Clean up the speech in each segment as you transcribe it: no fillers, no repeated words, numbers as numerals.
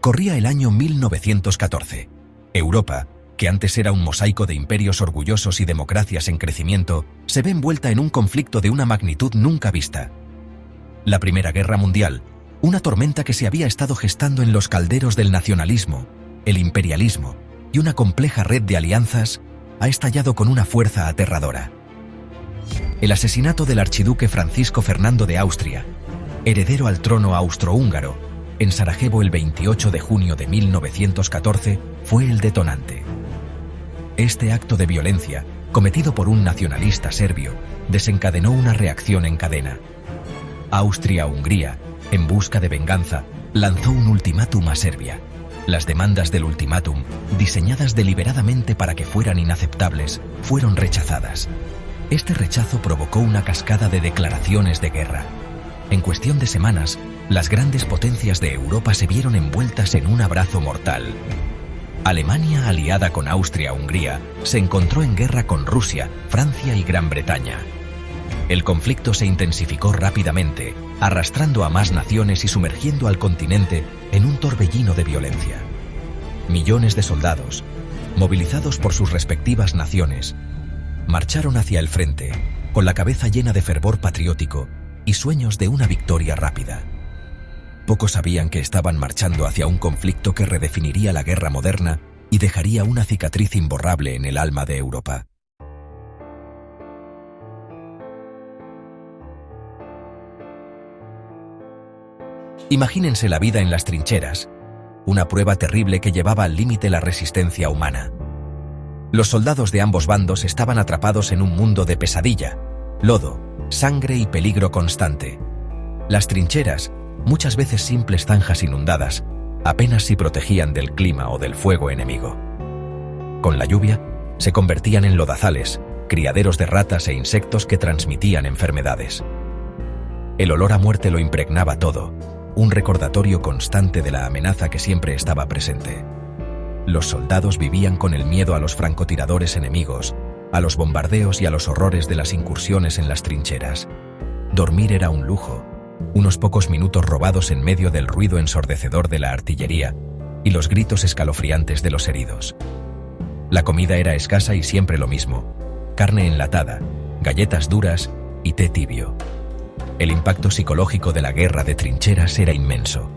Corría el año 1914. Europa, que antes era un mosaico de imperios orgullosos y democracias en crecimiento, se ve envuelta en un conflicto de una magnitud nunca vista. La Primera Guerra Mundial, una tormenta que se había estado gestando en los calderos del nacionalismo, el imperialismo y una compleja red de alianzas, ha estallado con una fuerza aterradora. El asesinato del archiduque Francisco Fernando de Austria, heredero al trono austrohúngaro, en Sarajevo el 28 de junio de 1914, fue el detonante. Este acto de violencia, cometido por un nacionalista serbio, desencadenó una reacción en cadena. Austria-Hungría, en busca de venganza, lanzó un ultimátum a Serbia. Las demandas del ultimátum, diseñadas deliberadamente para que fueran inaceptables, fueron rechazadas. Este rechazo provocó una cascada de declaraciones de guerra. En cuestión de semanas, las grandes potencias de Europa se vieron envueltas en un abrazo mortal. Alemania, aliada con Austria-Hungría, se encontró en guerra con Rusia, Francia y Gran Bretaña. El conflicto se intensificó rápidamente, arrastrando a más naciones y sumergiendo al continente en un torbellino de violencia. Millones de soldados, movilizados por sus respectivas naciones, marcharon hacia el frente, con la cabeza llena de fervor patriótico y sueños de una victoria rápida. Pocos sabían que estaban marchando hacia un conflicto que redefiniría la guerra moderna y dejaría una cicatriz imborrable en el alma de Europa. Imagínense la vida en las trincheras, una prueba terrible que llevaba al límite la resistencia humana. Los soldados de ambos bandos estaban atrapados en un mundo de pesadilla, lodo, sangre y peligro constante. Las trincheras, muchas veces simples zanjas inundadas, apenas si protegían del clima o del fuego enemigo. Con la lluvia, se convertían en lodazales, criaderos de ratas e insectos que transmitían enfermedades. El olor a muerte lo impregnaba todo, un recordatorio constante de la amenaza que siempre estaba presente. Los soldados vivían con el miedo a los francotiradores enemigos, a los bombardeos y a los horrores de las incursiones en las trincheras. Dormir era un lujo, unos pocos minutos robados en medio del ruido ensordecedor de la artillería y los gritos escalofriantes de los heridos. La comida era escasa y siempre lo mismo: carne enlatada, galletas duras y té tibio. El impacto psicológico de la guerra de trincheras era inmenso.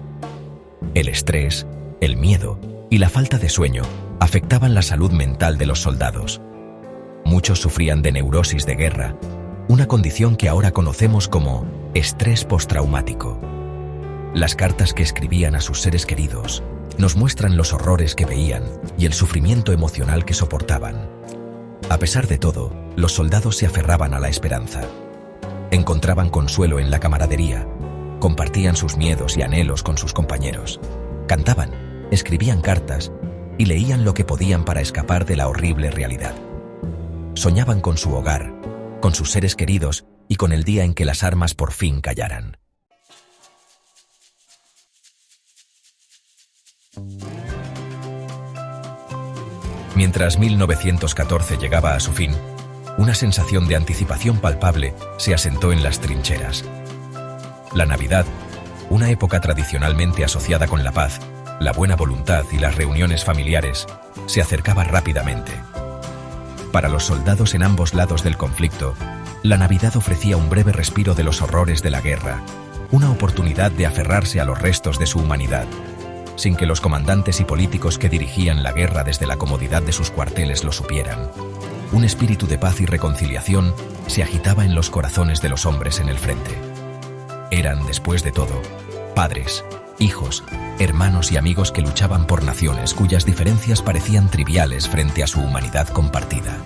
El estrés, el miedo y la falta de sueño afectaban la salud mental de los soldados. Muchos sufrían de neurosis de guerra, una condición que ahora conocemos como estrés postraumático. Las cartas que escribían a sus seres queridos nos muestran los horrores que veían y el sufrimiento emocional que soportaban. A pesar de todo, los soldados se aferraban a la esperanza. Encontraban consuelo en la camaradería, compartían sus miedos y anhelos con sus compañeros, cantaban, escribían cartas y leían lo que podían para escapar de la horrible realidad. Soñaban con su hogar, con sus seres queridos y con el día en que las armas por fin callaran. Mientras 1914 llegaba a su fin, una sensación de anticipación palpable se asentó en las trincheras. La Navidad, una época tradicionalmente asociada con la paz, la buena voluntad y las reuniones familiares, se acercaba rápidamente. Para los soldados en ambos lados del conflicto, la Navidad ofrecía un breve respiro de los horrores de la guerra, una oportunidad de aferrarse a los restos de su humanidad, sin que los comandantes y políticos que dirigían la guerra desde la comodidad de sus cuarteles lo supieran. Un espíritu de paz y reconciliación se agitaba en los corazones de los hombres en el frente. Eran, después de todo, padres, hijos, hermanos y amigos que luchaban por naciones cuyas diferencias parecían triviales frente a su humanidad compartida.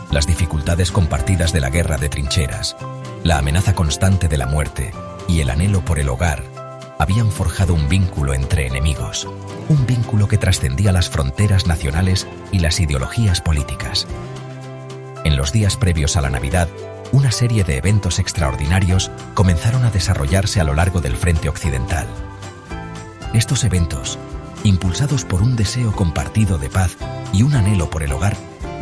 Las dificultades compartidas de la guerra de trincheras, la amenaza constante de la muerte y el anhelo por el hogar habían forjado un vínculo entre enemigos, un vínculo que trascendía las fronteras nacionales y las ideologías políticas. En los días previos a la Navidad, una serie de eventos extraordinarios comenzaron a desarrollarse a lo largo del frente occidental. Estos eventos, impulsados por un deseo compartido de paz y un anhelo por el hogar,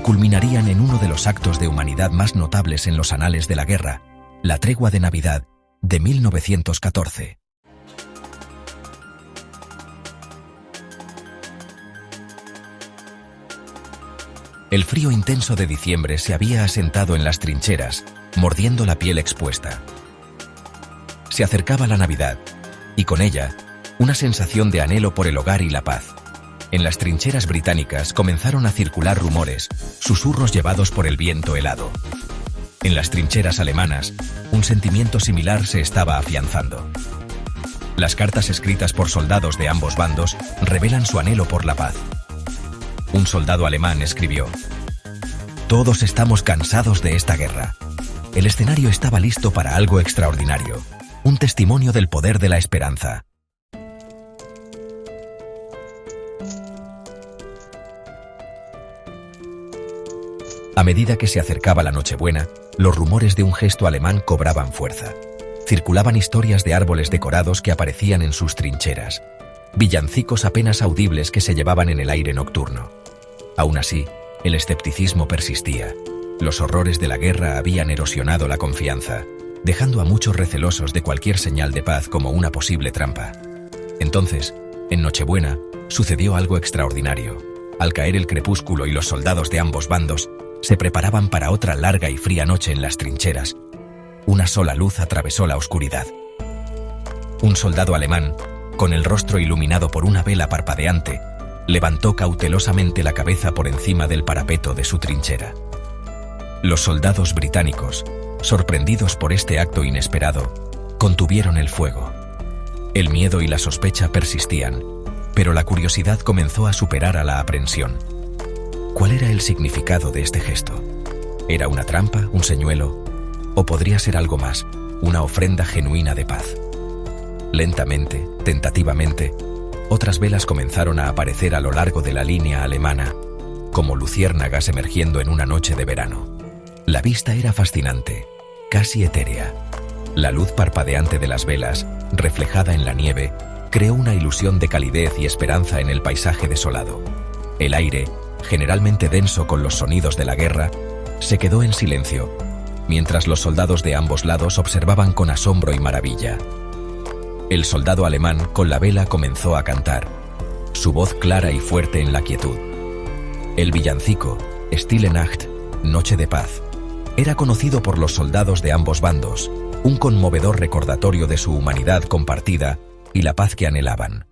culminarían en uno de los actos de humanidad más notables en los anales de la guerra, la Tregua de Navidad de 1914. El frío intenso de diciembre se había asentado en las trincheras, mordiendo la piel expuesta. Se acercaba la Navidad, y con ella, una sensación de anhelo por el hogar y la paz. En las trincheras británicas comenzaron a circular rumores, susurros llevados por el viento helado. En las trincheras alemanas, un sentimiento similar se estaba afianzando. Las cartas escritas por soldados de ambos bandos revelan su anhelo por la paz. Un soldado alemán escribió: «Todos estamos cansados de esta guerra». El escenario estaba listo para algo extraordinario, un testimonio del poder de la esperanza. A medida que se acercaba la Nochebuena, los rumores de un gesto alemán cobraban fuerza. Circulaban historias de árboles decorados que aparecían en sus trincheras, villancicos apenas audibles que se llevaban en el aire nocturno. Aún así, el escepticismo persistía. Los horrores de la guerra habían erosionado la confianza, dejando a muchos recelosos de cualquier señal de paz como una posible trampa. Entonces, en Nochebuena, sucedió algo extraordinario. Al caer el crepúsculo y los soldados de ambos bandos se preparaban para otra larga y fría noche en las trincheras, una sola luz atravesó la oscuridad. Un soldado alemán, con el rostro iluminado por una vela parpadeante, levantó cautelosamente la cabeza por encima del parapeto de su trinchera. Los soldados británicos, sorprendidos por este acto inesperado, contuvieron el fuego. El miedo y la sospecha persistían, pero la curiosidad comenzó a superar a la aprensión. ¿Cuál era el significado de este gesto? ¿Era una trampa, un señuelo? ¿O podría ser algo más, una ofrenda genuina de paz? Lentamente, tentativamente, otras velas comenzaron a aparecer a lo largo de la línea alemana, como luciérnagas emergiendo en una noche de verano. La vista era fascinante, casi etérea. La luz parpadeante de las velas, reflejada en la nieve, creó una ilusión de calidez y esperanza en el paisaje desolado. El aire, generalmente denso con los sonidos de la guerra, se quedó en silencio, mientras los soldados de ambos lados observaban con asombro y maravilla. El soldado alemán con la vela comenzó a cantar, su voz clara y fuerte en la quietud. El villancico, Stille Nacht, Noche de Paz, era conocido por los soldados de ambos bandos, un conmovedor recordatorio de su humanidad compartida y la paz que anhelaban.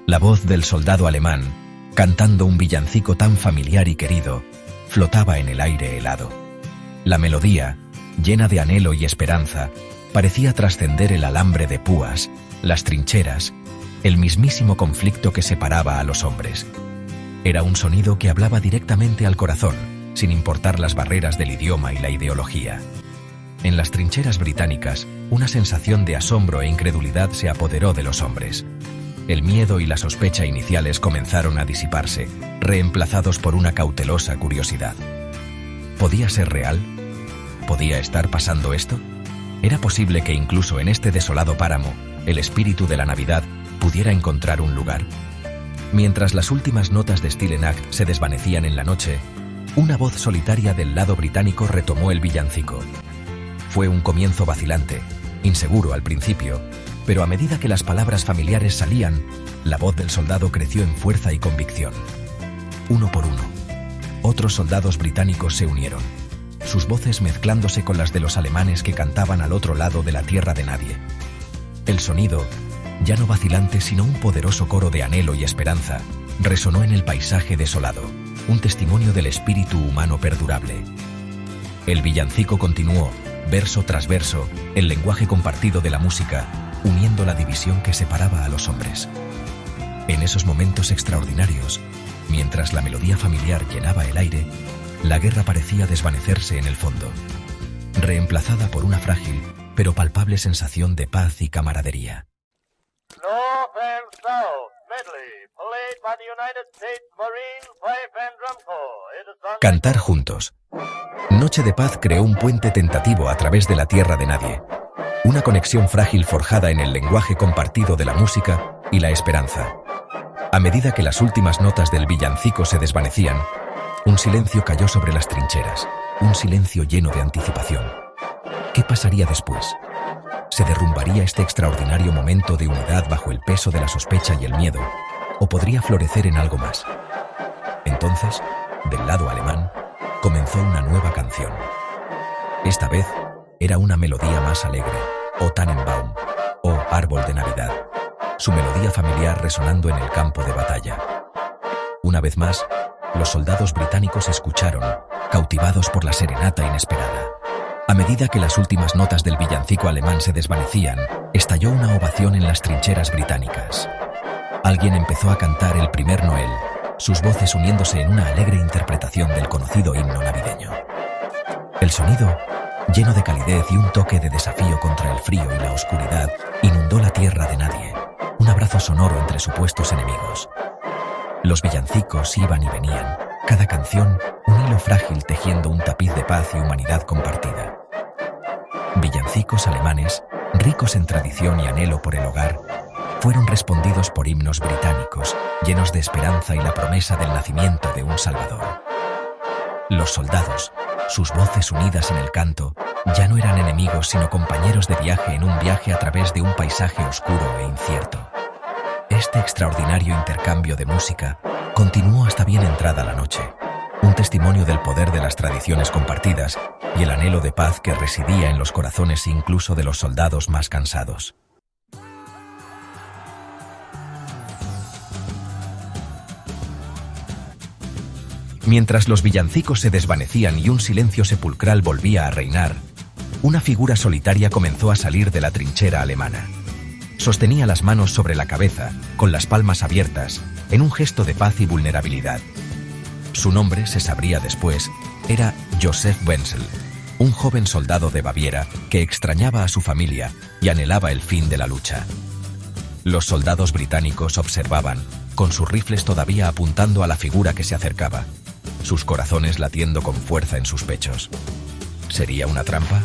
La voz del soldado alemán, cantando un villancico tan familiar y querido, flotaba en el aire helado. La melodía, llena de anhelo y esperanza, parecía trascender el alambre de púas, las trincheras, el mismísimo conflicto que separaba a los hombres. Era un sonido que hablaba directamente al corazón, sin importar las barreras del idioma y la ideología. En las trincheras británicas, una sensación de asombro e incredulidad se apoderó de los hombres. El miedo y la sospecha iniciales comenzaron a disiparse, reemplazados por una cautelosa curiosidad. ¿Podía ser real? ¿Podía estar pasando esto? ¿Era posible que incluso en este desolado páramo, el espíritu de la Navidad pudiera encontrar un lugar? Mientras las últimas notas de Stille Nacht se desvanecían en la noche, una voz solitaria del lado británico retomó el villancico. Fue un comienzo vacilante, inseguro al principio, pero a medida que las palabras familiares salían, la voz del soldado creció en fuerza y convicción. Uno por uno, otros soldados británicos se unieron, sus voces mezclándose con las de los alemanes que cantaban al otro lado de la tierra de nadie. El sonido, ya no vacilante sino un poderoso coro de anhelo y esperanza, resonó en el paisaje desolado, un testimonio del espíritu humano perdurable. El villancico continuó, verso tras verso, el lenguaje compartido de la música, uniendo la división que separaba a los hombres. En esos momentos extraordinarios, mientras la melodía familiar llenaba el aire, la guerra parecía desvanecerse en el fondo, reemplazada por una frágil pero palpable sensación de paz y camaradería. North and South medley, played by the United States Marine Pipe and Drum Corps. It is on... Cantar juntos. Noche de Paz creó un puente tentativo a través de la tierra de nadie. Una conexión frágil forjada en el lenguaje compartido de la música y la esperanza. A medida que las últimas notas del villancico se desvanecían, un silencio cayó sobre las trincheras, un silencio lleno de anticipación. ¿Qué pasaría después? ¿Se derrumbaría este extraordinario momento de unidad bajo el peso de la sospecha y el miedo, o podría florecer en algo más? Entonces, del lado alemán, comenzó una nueva canción. Esta vez, era una melodía más alegre, o Tannenbaum, o Árbol de Navidad, su melodía familiar resonando en el campo de batalla. Una vez más, los soldados británicos escucharon, cautivados por la serenata inesperada. A medida que las últimas notas del villancico alemán se desvanecían, estalló una ovación en las trincheras británicas. Alguien empezó a cantar el primer Noel, sus voces uniéndose en una alegre interpretación del conocido himno navideño. El sonido, lleno de calidez y un toque de desafío contra el frío y la oscuridad, inundó la tierra de nadie, un abrazo sonoro entre supuestos enemigos. Los villancicos iban y venían, cada canción un hilo frágil tejiendo un tapiz de paz y humanidad compartida. Villancicos alemanes, ricos en tradición y anhelo por el hogar, fueron respondidos por himnos británicos, llenos de esperanza y la promesa del nacimiento de un Salvador. Los soldados, sus voces unidas en el canto, ya no eran enemigos sino compañeros de viaje en un viaje a través de un paisaje oscuro e incierto. Este extraordinario intercambio de música continuó hasta bien entrada la noche, un testimonio del poder de las tradiciones compartidas y el anhelo de paz que residía en los corazones incluso de los soldados más cansados. Mientras los villancicos se desvanecían y un silencio sepulcral volvía a reinar, una figura solitaria comenzó a salir de la trinchera alemana. Sostenía las manos sobre la cabeza, con las palmas abiertas, en un gesto de paz y vulnerabilidad. Su nombre, se sabría después, era Joseph Wenzel, un joven soldado de Baviera que extrañaba a su familia y anhelaba el fin de la lucha. Los soldados británicos observaban, con sus rifles todavía apuntando a la figura que se acercaba, sus corazones latiendo con fuerza en sus pechos. ¿Sería una trampa?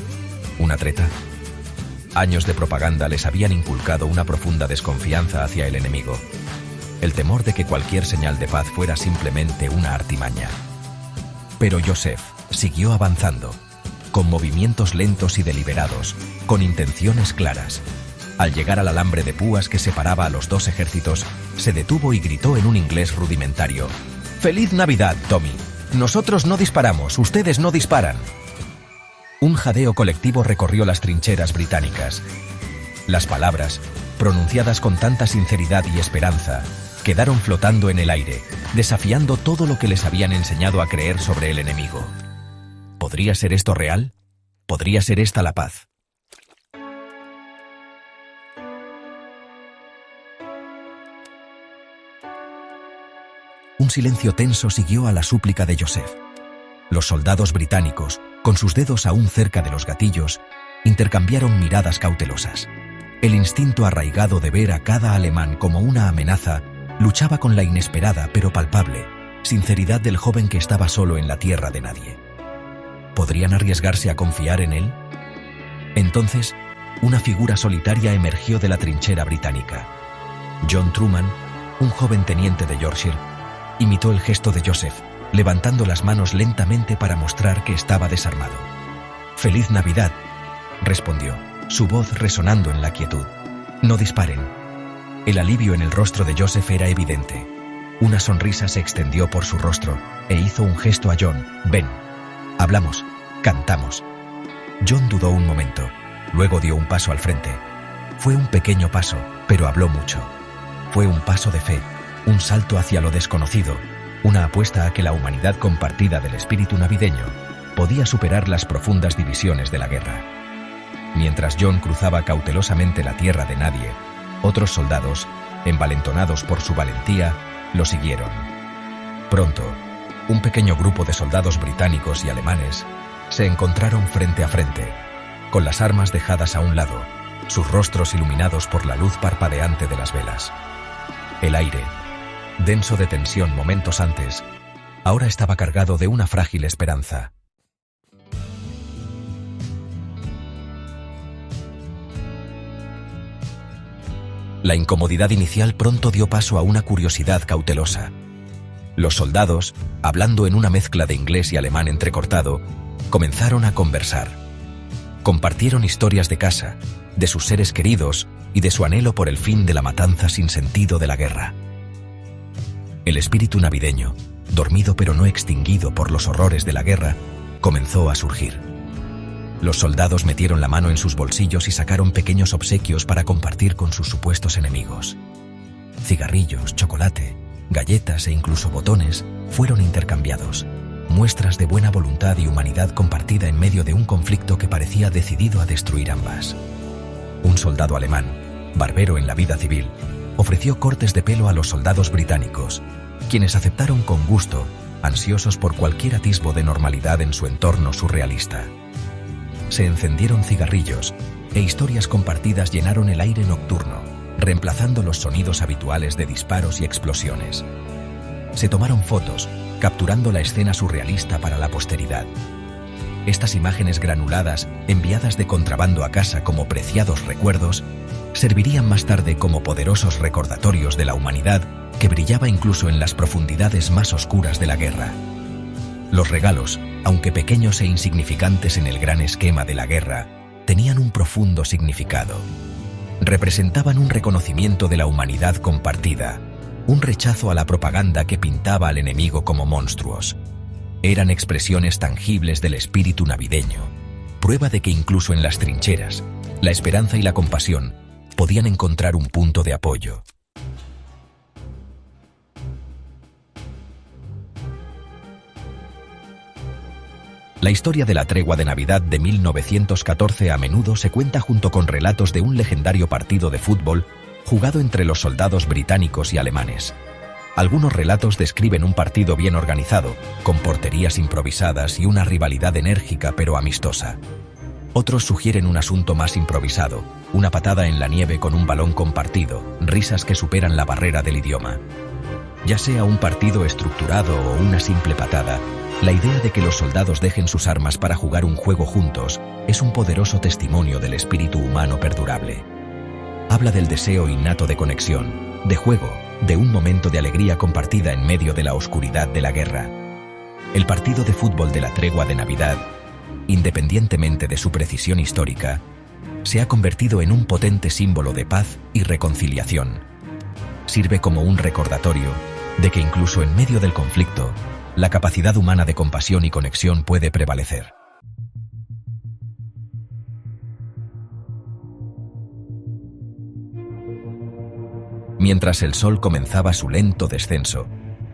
¿Una treta? Años de propaganda les habían inculcado una profunda desconfianza hacia el enemigo, el temor de que cualquier señal de paz fuera simplemente una artimaña. Pero Joseph siguió avanzando, con movimientos lentos y deliberados, con intenciones claras. Al llegar al alambre de púas que separaba a los dos ejércitos, se detuvo y gritó en un inglés rudimentario: «¡Feliz Navidad, Tommy! Nosotros no disparamos, ustedes no disparan». Un jadeo colectivo recorrió las trincheras británicas. Las palabras, pronunciadas con tanta sinceridad y esperanza, quedaron flotando en el aire, desafiando todo lo que les habían enseñado a creer sobre el enemigo. ¿Podría ser esto real? ¿Podría ser esta la paz? Un silencio tenso siguió a la súplica de Joseph. Los soldados británicos, con sus dedos aún cerca de los gatillos, intercambiaron miradas cautelosas. El instinto arraigado de ver a cada alemán como una amenaza luchaba con la inesperada pero palpable sinceridad del joven que estaba solo en la tierra de nadie. ¿Podrían arriesgarse a confiar en él? Entonces, una figura solitaria emergió de la trinchera británica. John Truman, un joven teniente de Yorkshire, imitó el gesto de Joseph, levantando las manos lentamente para mostrar que estaba desarmado. «¡Feliz Navidad!», respondió, su voz resonando en la quietud. «No disparen». El alivio en el rostro de Joseph era evidente. Una sonrisa se extendió por su rostro e hizo un gesto a John. «Ven, hablamos, cantamos». John dudó un momento, luego dio un paso al frente. Fue un pequeño paso, pero habló mucho. Fue un paso de fe, un salto hacia lo desconocido, una apuesta a que la humanidad compartida del espíritu navideño podía superar las profundas divisiones de la guerra. Mientras John cruzaba cautelosamente la tierra de nadie, otros soldados, envalentonados por su valentía, lo siguieron. Pronto, un pequeño grupo de soldados británicos y alemanes se encontraron frente a frente, con las armas dejadas a un lado, sus rostros iluminados por la luz parpadeante de las velas. El aire, denso de tensión momentos antes, ahora estaba cargado de una frágil esperanza. La incomodidad inicial pronto dio paso a una curiosidad cautelosa. Los soldados, hablando en una mezcla de inglés y alemán entrecortado, comenzaron a conversar. Compartieron historias de casa, de sus seres queridos y de su anhelo por el fin de la matanza sin sentido de la guerra. El espíritu navideño, dormido pero no extinguido por los horrores de la guerra, comenzó a surgir. Los soldados metieron la mano en sus bolsillos y sacaron pequeños obsequios para compartir con sus supuestos enemigos. Cigarrillos, chocolate, galletas e incluso botones fueron intercambiados, muestras de buena voluntad y humanidad compartida en medio de un conflicto que parecía decidido a destruir ambas. Un soldado alemán, barbero en la vida civil, ofreció cortes de pelo a los soldados británicos, quienes aceptaron con gusto, ansiosos por cualquier atisbo de normalidad en su entorno surrealista. Se encendieron cigarrillos e historias compartidas llenaron el aire nocturno, reemplazando los sonidos habituales de disparos y explosiones. Se tomaron fotos, capturando la escena surrealista para la posteridad. Estas imágenes granuladas, enviadas de contrabando a casa como preciados recuerdos, servirían más tarde como poderosos recordatorios de la humanidad que brillaba incluso en las profundidades más oscuras de la guerra. Los regalos, aunque pequeños e insignificantes en el gran esquema de la guerra, tenían un profundo significado. Representaban un reconocimiento de la humanidad compartida, un rechazo a la propaganda que pintaba al enemigo como monstruos. Eran expresiones tangibles del espíritu navideño, prueba de que incluso en las trincheras, la esperanza y la compasión podían encontrar un punto de apoyo. La historia de la tregua de Navidad de 1914 a menudo se cuenta junto con relatos de un legendario partido de fútbol jugado entre los soldados británicos y alemanes. Algunos relatos describen un partido bien organizado, con porterías improvisadas y una rivalidad enérgica pero amistosa. Otros sugieren un asunto más improvisado, una patada en la nieve con un balón compartido, risas que superan la barrera del idioma. Ya sea un partido estructurado o una simple patada, la idea de que los soldados dejen sus armas para jugar un juego juntos es un poderoso testimonio del espíritu humano perdurable. Habla del deseo innato de conexión, de juego, de un momento de alegría compartida en medio de la oscuridad de la guerra. El partido de fútbol de la tregua de Navidad, independientemente de su precisión histórica, se ha convertido en un potente símbolo de paz y reconciliación. Sirve como un recordatorio de que incluso en medio del conflicto, la capacidad humana de compasión y conexión puede prevalecer. Mientras el sol comenzaba su lento descenso,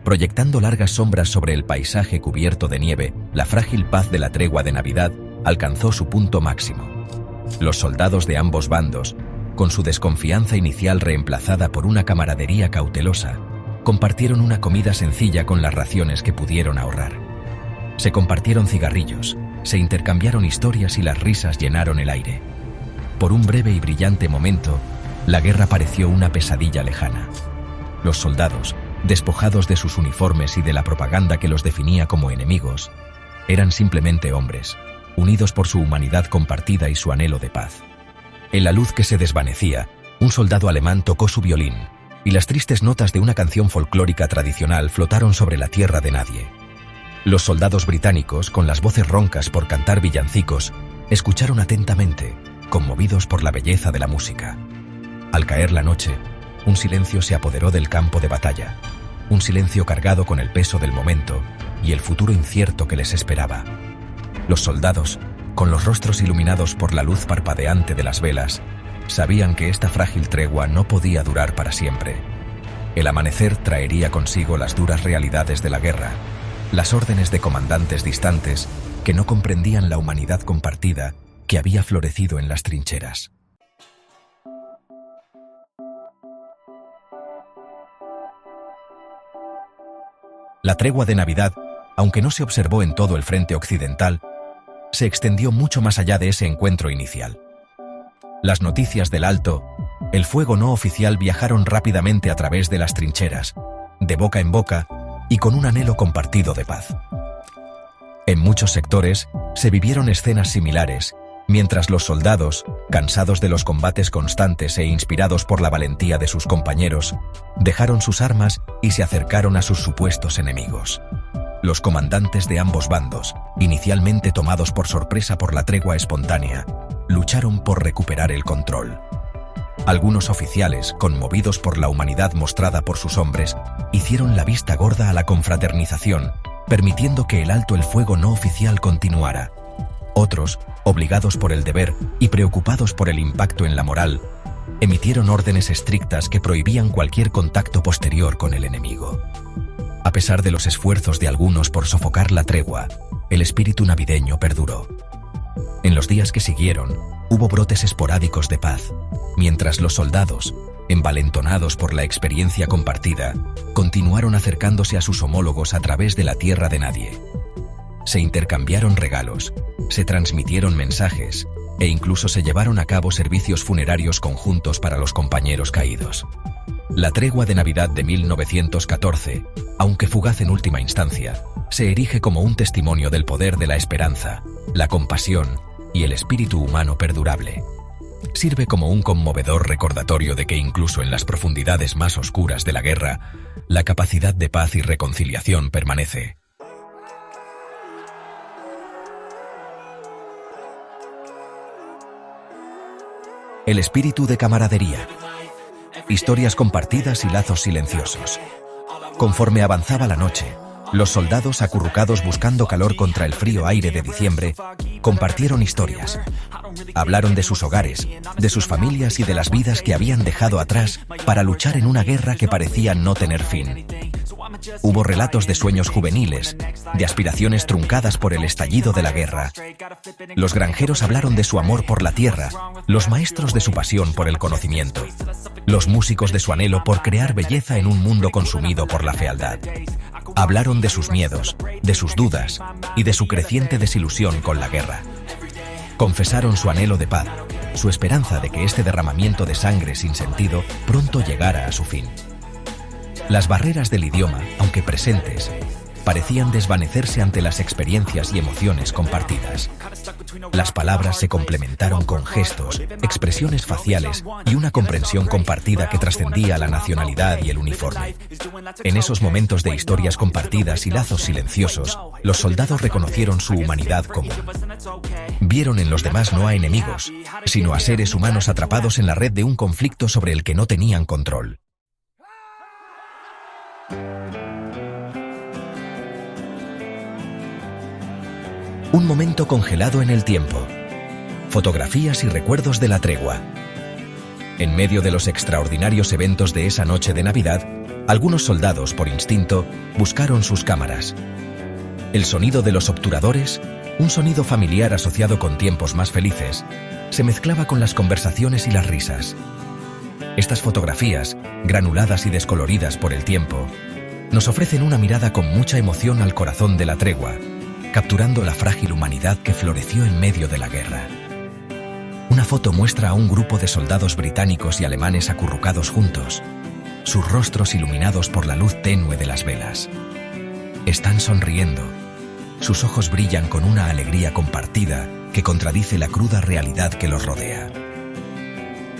proyectando largas sombras sobre el paisaje cubierto de nieve, la frágil paz de la tregua de Navidad alcanzó su punto máximo. Los soldados de ambos bandos, con su desconfianza inicial reemplazada por una camaradería cautelosa, compartieron una comida sencilla con las raciones que pudieron ahorrar. Se compartieron cigarrillos, se intercambiaron historias y las risas llenaron el aire. Por un breve y brillante momento, la guerra pareció una pesadilla lejana. Los soldados, despojados de sus uniformes y de la propaganda que los definía como enemigos, eran simplemente hombres, unidos por su humanidad compartida y su anhelo de paz. En la luz que se desvanecía, un soldado alemán tocó su violín, y las tristes notas de una canción folclórica tradicional flotaron sobre la tierra de nadie. Los soldados británicos, con las voces roncas por cantar villancicos, escucharon atentamente, conmovidos por la belleza de la música. Al caer la noche, un silencio se apoderó del campo de batalla, un silencio cargado con el peso del momento y el futuro incierto que les esperaba. Los soldados, con los rostros iluminados por la luz parpadeante de las velas, sabían que esta frágil tregua no podía durar para siempre. El amanecer traería consigo las duras realidades de la guerra, las órdenes de comandantes distantes que no comprendían la humanidad compartida que había florecido en las trincheras. La tregua de Navidad, aunque no se observó en todo el frente occidental, se extendió mucho más allá de ese encuentro inicial. Las noticias del alto, el fuego no oficial viajaron rápidamente a través de las trincheras, de boca en boca y con un anhelo compartido de paz. En muchos sectores se vivieron escenas similares, mientras los soldados, cansados de los combates constantes e inspirados por la valentía de sus compañeros, dejaron sus armas y se acercaron a sus supuestos enemigos. Los comandantes de ambos bandos, inicialmente tomados por sorpresa por la tregua espontánea, lucharon por recuperar el control. Algunos oficiales, conmovidos por la humanidad mostrada por sus hombres, hicieron la vista gorda a la confraternización, permitiendo que el alto el fuego no oficial continuara. Otros, obligados por el deber y preocupados por el impacto en la moral, emitieron órdenes estrictas que prohibían cualquier contacto posterior con el enemigo. A pesar de los esfuerzos de algunos por sofocar la tregua, el espíritu navideño perduró. En los días que siguieron, hubo brotes esporádicos de paz, mientras los soldados, envalentonados por la experiencia compartida, continuaron acercándose a sus homólogos a través de la tierra de nadie. Se intercambiaron regalos, se transmitieron mensajes e incluso se llevaron a cabo servicios funerarios conjuntos para los compañeros caídos. La tregua de Navidad de 1914, aunque fugaz en última instancia, se erige como un testimonio del poder de la esperanza, la compasión y el espíritu humano perdurable. Sirve como un conmovedor recordatorio de que incluso en las profundidades más oscuras de la guerra, la capacidad de paz y reconciliación permanece. El espíritu de camaradería. Historias compartidas y lazos silenciosos. Conforme avanzaba la noche, los soldados acurrucados buscando calor contra el frío aire de diciembre, compartieron historias. Hablaron de sus hogares, de sus familias y de las vidas que habían dejado atrás para luchar en una guerra que parecía no tener fin. Hubo relatos de sueños juveniles, de aspiraciones truncadas por el estallido de la guerra. Los granjeros hablaron de su amor por la tierra, los maestros de su pasión por el conocimiento, los músicos de su anhelo por crear belleza en un mundo consumido por la fealdad. Hablaron de sus miedos, de sus dudas y de su creciente desilusión con la guerra. Confesaron su anhelo de paz, su esperanza de que este derramamiento de sangre sin sentido pronto llegara a su fin. Las barreras del idioma, aunque presentes, parecían desvanecerse ante las experiencias y emociones compartidas. Las palabras se complementaron con gestos, expresiones faciales y una comprensión compartida que trascendía la nacionalidad y el uniforme. En esos momentos de historias compartidas y lazos silenciosos, los soldados reconocieron su humanidad común. Vieron en los demás no a enemigos, sino a seres humanos atrapados en la red de un conflicto sobre el que no tenían control. Un momento congelado en el tiempo. Fotografías y recuerdos de la tregua. En medio de los extraordinarios eventos de esa noche de Navidad, algunos soldados, por instinto, buscaron sus cámaras. El sonido de los obturadores, un sonido familiar asociado con tiempos más felices, se mezclaba con las conversaciones y las risas. Estas fotografías, granuladas y descoloridas por el tiempo, nos ofrecen una mirada con mucha emoción al corazón de la tregua, capturando la frágil humanidad que floreció en medio de la guerra. Una foto muestra a un grupo de soldados británicos y alemanes acurrucados juntos, sus rostros iluminados por la luz tenue de las velas. Están sonriendo. Sus ojos brillan con una alegría compartida que contradice la cruda realidad que los rodea.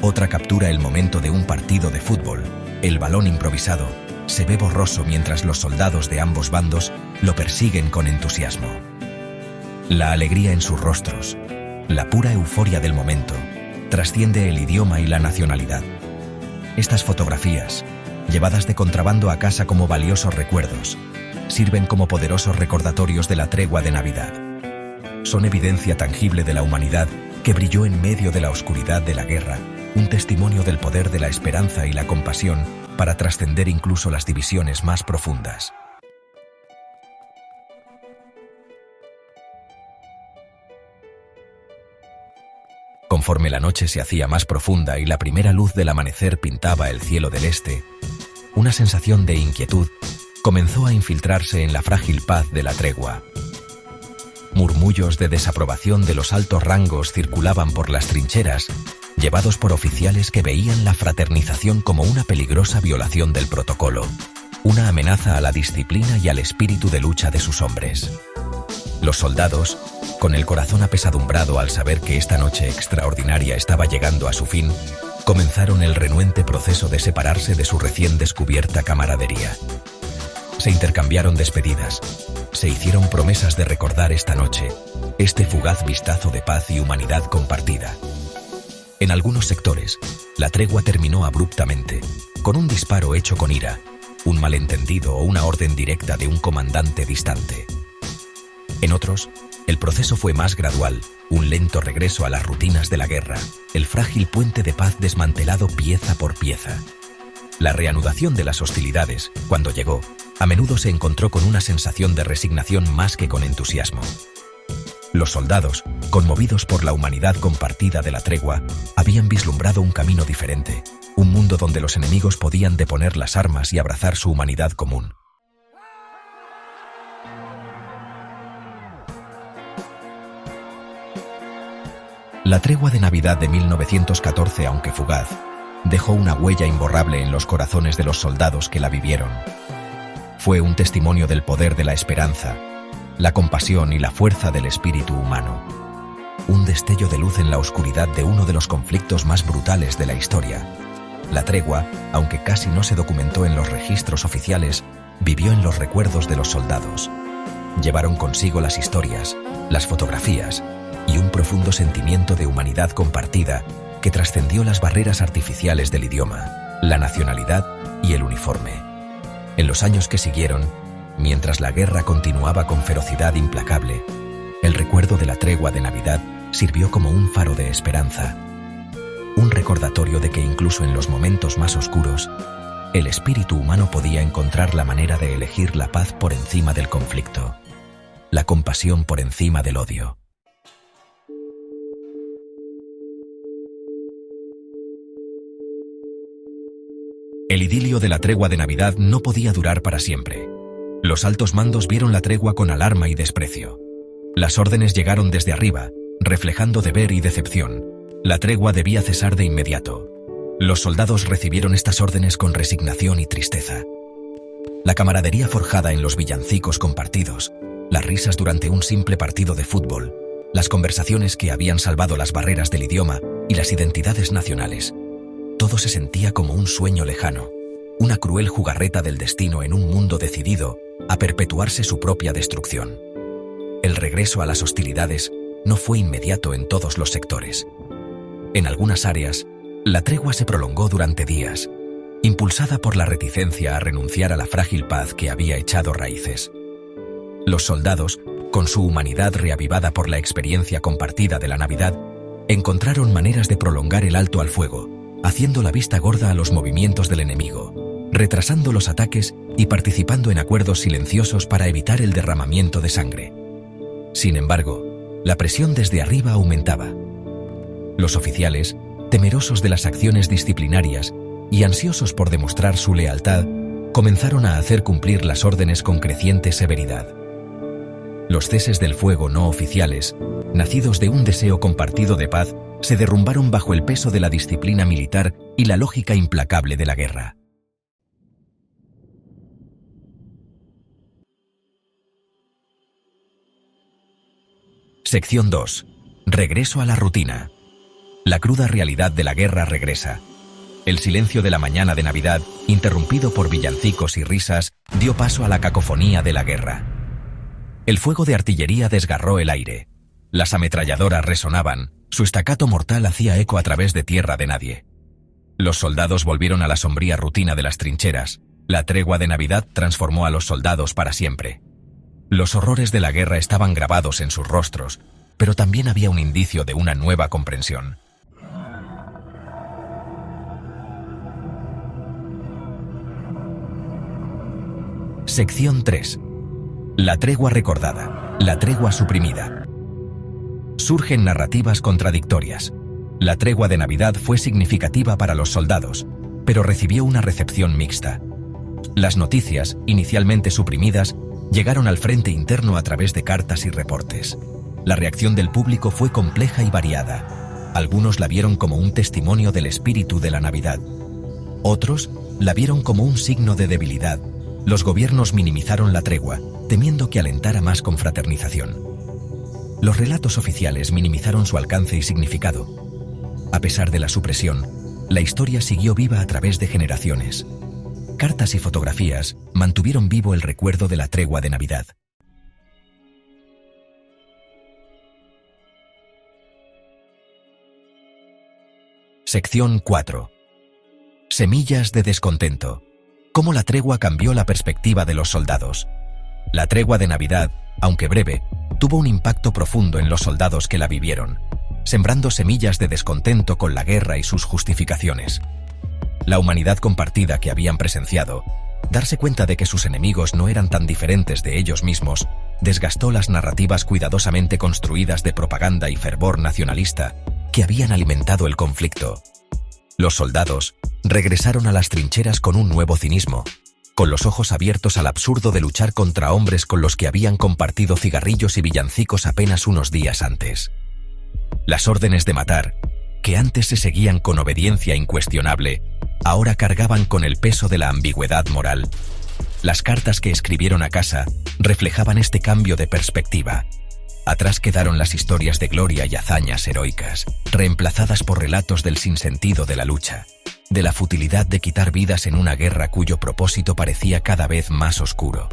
Otra captura el momento de un partido de fútbol. El balón improvisado se ve borroso mientras los soldados de ambos bandos lo persiguen con entusiasmo. La alegría en sus rostros, la pura euforia del momento, trasciende el idioma y la nacionalidad. Estas fotografías, llevadas de contrabando a casa como valiosos recuerdos, sirven como poderosos recordatorios de la tregua de Navidad. Son evidencia tangible de la humanidad que brilló en medio de la oscuridad de la guerra, un testimonio del poder de la esperanza y la compasión para trascender incluso las divisiones más profundas. Conforme la noche se hacía más profunda y la primera luz del amanecer pintaba el cielo del este, una sensación de inquietud comenzó a infiltrarse en la frágil paz de la tregua. Murmullos de desaprobación de los altos rangos circulaban por las trincheras, llevados por oficiales que veían la fraternización como una peligrosa violación del protocolo, una amenaza a la disciplina y al espíritu de lucha de sus hombres. Los soldados, con el corazón apesadumbrado al saber que esta noche extraordinaria estaba llegando a su fin, comenzaron el renuente proceso de separarse de su recién descubierta camaradería. Se intercambiaron despedidas. Se hicieron promesas de recordar esta noche, este fugaz vistazo de paz y humanidad compartida. En algunos sectores, la tregua terminó abruptamente, con un disparo hecho con ira, un malentendido o una orden directa de un comandante distante. En otros, el proceso fue más gradual, un lento regreso a las rutinas de la guerra, el frágil puente de paz desmantelado pieza por pieza. La reanudación de las hostilidades, cuando llegó, a menudo se encontró con una sensación de resignación más que con entusiasmo. Los soldados, conmovidos por la humanidad compartida de la tregua, habían vislumbrado un camino diferente, un mundo donde los enemigos podían deponer las armas y abrazar su humanidad común. La tregua de Navidad de 1914, aunque fugaz, dejó una huella imborrable en los corazones de los soldados que la vivieron. Fue un testimonio del poder de la esperanza, la compasión y la fuerza del espíritu humano. Un destello de luz en la oscuridad de uno de los conflictos más brutales de la historia. La tregua, aunque casi no se documentó en los registros oficiales, vivió en los recuerdos de los soldados. Llevaron consigo las historias, las fotografías y un profundo sentimiento de humanidad compartida que trascendió las barreras artificiales del idioma, la nacionalidad y el uniforme. En los años que siguieron, mientras la guerra continuaba con ferocidad implacable, el recuerdo de la tregua de Navidad sirvió como un faro de esperanza, un recordatorio de que incluso en los momentos más oscuros, el espíritu humano podía encontrar la manera de elegir la paz por encima del conflicto, la compasión por encima del odio. El idilio de la tregua de Navidad no podía durar para siempre. Los altos mandos vieron la tregua con alarma y desprecio. Las órdenes llegaron desde arriba, reflejando deber y decepción. La tregua debía cesar de inmediato. Los soldados recibieron estas órdenes con resignación y tristeza. La camaradería forjada en los villancicos compartidos, las risas durante un simple partido de fútbol, las conversaciones que habían salvado las barreras del idioma y las identidades nacionales. Todo se sentía como un sueño lejano, una cruel jugarreta del destino en un mundo decidido a perpetuarse su propia destrucción. El regreso a las hostilidades no fue inmediato en todos los sectores. En algunas áreas, la tregua se prolongó durante días, impulsada por la reticencia a renunciar a la frágil paz que había echado raíces. Los soldados, con su humanidad reavivada por la experiencia compartida de la Navidad, encontraron maneras de prolongar el alto al fuego, haciendo la vista gorda a los movimientos del enemigo, retrasando los ataques y participando en acuerdos silenciosos para evitar el derramamiento de sangre. Sin embargo, la presión desde arriba aumentaba. Los oficiales, temerosos de las acciones disciplinarias y ansiosos por demostrar su lealtad, comenzaron a hacer cumplir las órdenes con creciente severidad. Los ceses del fuego no oficiales, nacidos de un deseo compartido de paz, se derrumbaron bajo el peso de la disciplina militar y la lógica implacable de la guerra. Sección 2. Regreso a la rutina. La cruda realidad de la guerra regresa. El silencio de la mañana de Navidad, interrumpido por villancicos y risas, dio paso a la cacofonía de la guerra. El fuego de artillería desgarró el aire. Las ametralladoras resonaban, su estacato mortal hacía eco a través de tierra de nadie. Los soldados volvieron a la sombría rutina de las trincheras. La tregua de Navidad transformó a los soldados para siempre. Los horrores de la guerra estaban grabados en sus rostros, pero también había un indicio de una nueva comprensión. Sección 3. La tregua recordada, la tregua suprimida. Surgen narrativas contradictorias. La tregua de Navidad fue significativa para los soldados, pero recibió una recepción mixta. Las noticias, inicialmente suprimidas, llegaron al frente interno a través de cartas y reportes. La reacción del público fue compleja y variada. Algunos la vieron como un testimonio del espíritu de la Navidad. Otros la vieron como un signo de debilidad. Los gobiernos minimizaron la tregua, temiendo que alentara más confraternización. Los relatos oficiales minimizaron su alcance y significado. A pesar de la supresión, la historia siguió viva a través de generaciones. cartas y fotografías mantuvieron vivo el recuerdo de la tregua de Navidad. Sección 4. Semillas de descontento. Cómo la tregua cambió la perspectiva de los soldados. La tregua de Navidad, aunque breve, tuvo un impacto profundo en los soldados que la vivieron, sembrando semillas de descontento con la guerra y sus justificaciones. La humanidad compartida que habían presenciado, darse cuenta de que sus enemigos no eran tan diferentes de ellos mismos, desgastó las narrativas cuidadosamente construidas de propaganda y fervor nacionalista que habían alimentado el conflicto. Los soldados regresaron a las trincheras con un nuevo cinismo, con los ojos abiertos al absurdo de luchar contra hombres con los que habían compartido cigarrillos y villancicos apenas unos días antes. Las órdenes de matar, que antes se seguían con obediencia incuestionable, ahora cargaban con el peso de la ambigüedad moral. Las cartas que escribieron a casa reflejaban este cambio de perspectiva. Atrás quedaron las historias de gloria y hazañas heroicas, reemplazadas por relatos del sinsentido de la lucha, de la futilidad de quitar vidas en una guerra cuyo propósito parecía cada vez más oscuro.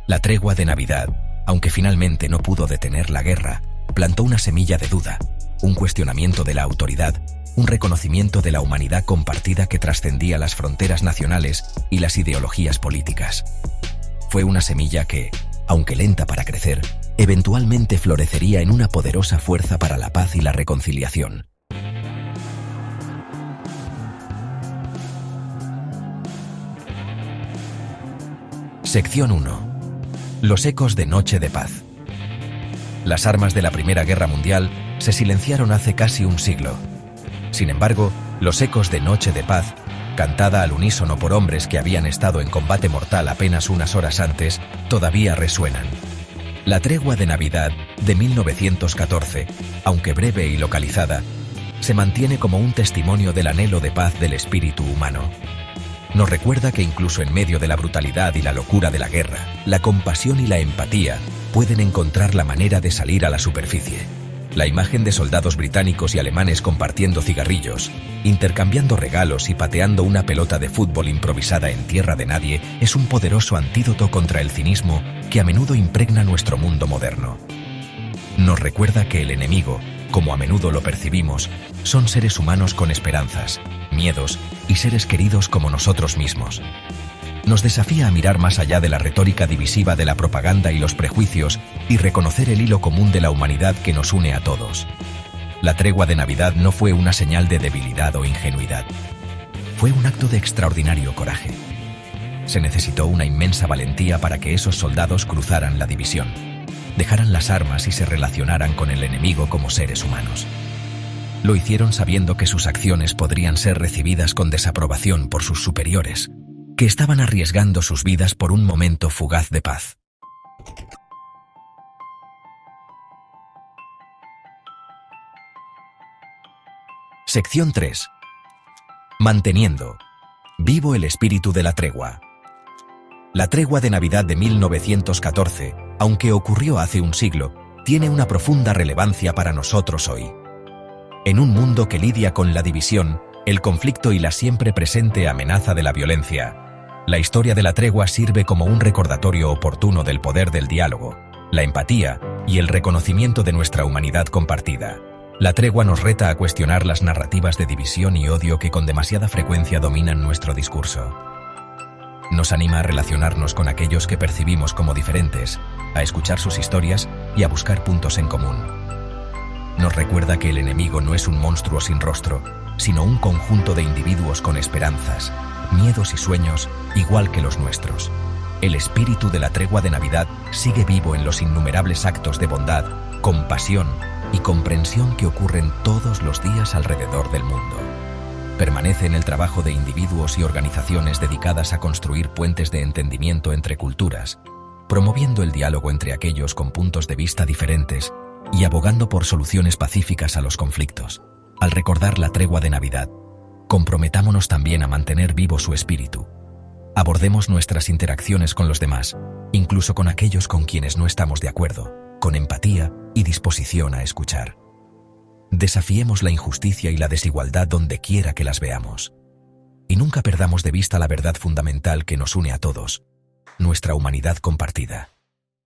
La tregua de Navidad, aunque finalmente no pudo detener la guerra, plantó una semilla de duda, un cuestionamiento de la autoridad, un reconocimiento de la humanidad compartida que trascendía las fronteras nacionales y las ideologías políticas. Fue una semilla que, aunque lenta para crecer, eventualmente florecería en una poderosa fuerza para la paz y la reconciliación. Sección 1. Los ecos de Noche de Paz. Las armas de la Primera Guerra Mundial se silenciaron hace casi un siglo. Sin embargo, los ecos de Noche de Paz, cantada al unísono por hombres que habían estado en combate mortal apenas unas horas antes, todavía resuenan. La tregua de Navidad de 1914, aunque breve y localizada, se mantiene como un testimonio del anhelo de paz del espíritu humano. Nos recuerda que incluso en medio de la brutalidad y la locura de la guerra, la compasión y la empatía pueden encontrar la manera de salir a la superficie. La imagen de soldados británicos y alemanes compartiendo cigarrillos, intercambiando regalos y pateando una pelota de fútbol improvisada en tierra de nadie es un poderoso antídoto contra el cinismo que a menudo impregna nuestro mundo moderno. Nos recuerda que el enemigo, como a menudo lo percibimos, son seres humanos con esperanzas, miedos y seres queridos como nosotros mismos. Nos desafía a mirar más allá de la retórica divisiva de la propaganda y los prejuicios y reconocer el hilo común de la humanidad que nos une a todos. La tregua de Navidad no fue una señal de debilidad o ingenuidad. Fue un acto de extraordinario coraje. Se necesitó una inmensa valentía para que esos soldados cruzaran la división, dejaran las armas y se relacionaran con el enemigo como seres humanos. Lo hicieron sabiendo que sus acciones podrían ser recibidas con desaprobación por sus superiores, que estaban arriesgando sus vidas por un momento fugaz de paz. Sección 3. Manteniendo vivo el espíritu de la tregua. La tregua de Navidad de 1914, aunque ocurrió hace un siglo, tiene una profunda relevancia para nosotros hoy. En un mundo que lidia con la división, el conflicto y la siempre presente amenaza de la violencia, la historia de la tregua sirve como un recordatorio oportuno del poder del diálogo, la empatía y el reconocimiento de nuestra humanidad compartida. La tregua nos reta a cuestionar las narrativas de división y odio que con demasiada frecuencia dominan nuestro discurso. Nos anima a relacionarnos con aquellos que percibimos como diferentes, a escuchar sus historias y a buscar puntos en común. Nos recuerda que el enemigo no es un monstruo sin rostro, sino un conjunto de individuos con esperanzas, miedos y sueños igual que los nuestros. El espíritu de la tregua de Navidad sigue vivo en los innumerables actos de bondad, compasión y comprensión que ocurren todos los días alrededor del mundo. Permanece en el trabajo de individuos y organizaciones dedicadas a construir puentes de entendimiento entre culturas, promoviendo el diálogo entre aquellos con puntos de vista diferentes y abogando por soluciones pacíficas a los conflictos. Al recordar la tregua de Navidad, comprometámonos también a mantener vivo su espíritu. Abordemos nuestras interacciones con los demás, incluso con aquellos con quienes no estamos de acuerdo, con empatía y disposición a escuchar. Desafiemos la injusticia y la desigualdad donde quiera que las veamos. Y nunca perdamos de vista la verdad fundamental que nos une a todos, nuestra humanidad compartida.